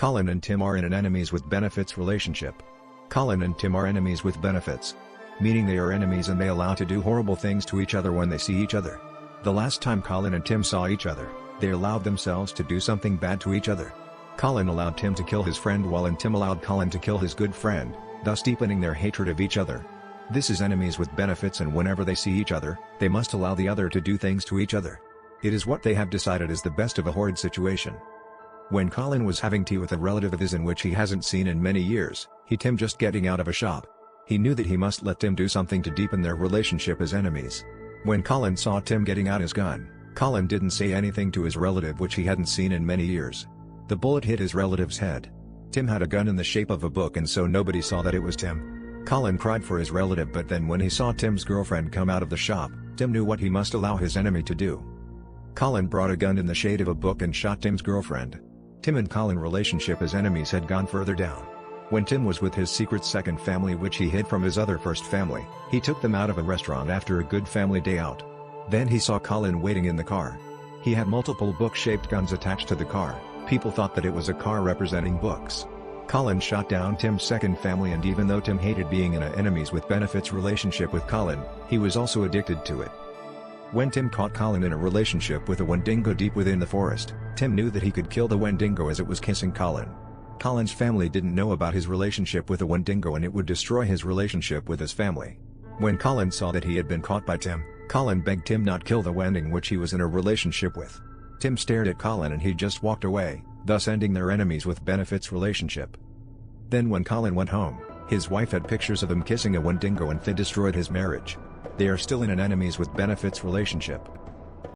Colin and Tim are in an enemies with benefits relationship. Colin and Tim are enemies with benefits. Meaning they are enemies and they allow to do horrible things to each other when they see each other. The last time Colin and Tim saw each other, they allowed themselves to do something bad to each other. Colin allowed Tim to kill his friend while Tim allowed Colin to kill his good friend, thus deepening their hatred of each other. This is enemies with benefits, and whenever they see each other, they must allow the other to do things to each other. It is what they have decided is the best of a horrid situation. When Colin was having tea with a relative of his in which he hasn't seen in many years, Tim just getting out of a shop. He knew that he must let Tim do something to deepen their relationship as enemies. When Colin saw Tim getting out his gun, Colin didn't say anything to his relative which he hadn't seen in many years. The bullet hit his relative's head. Tim had a gun in the shape of a book and so nobody saw that it was Tim. Colin cried for his relative, but then when he saw Tim's girlfriend come out of the shop, Tim knew what he must allow his enemy to do. Colin brought a gun in the shade of a book and shot Tim's girlfriend. Tim and Colin relationship as enemies had gone further down. When Tim was with his secret second family which he hid from his other first family, he took them out of a restaurant after a good family day out. Then he saw Colin waiting in the car. He had multiple book-shaped guns attached to the car. People thought that it was a car representing books. Colin shot down Tim's second family, and even though Tim hated being in an enemies with benefits relationship with Colin, he was also addicted to it. When Tim caught Colin in a relationship with a Wendigo deep within the forest, Tim knew that he could kill the Wendigo as it was kissing Colin. Colin's family didn't know about his relationship with a Wendigo and it would destroy his relationship with his family. When Colin saw that he had been caught by Tim, Colin begged Tim not kill the Wendigo which he was in a relationship with. Tim stared at Colin and he just walked away, thus ending their enemies with benefits relationship. Then when Colin went home, his wife had pictures of him kissing a Wendigo and they destroyed his marriage. They are still in an enemies with benefits relationship.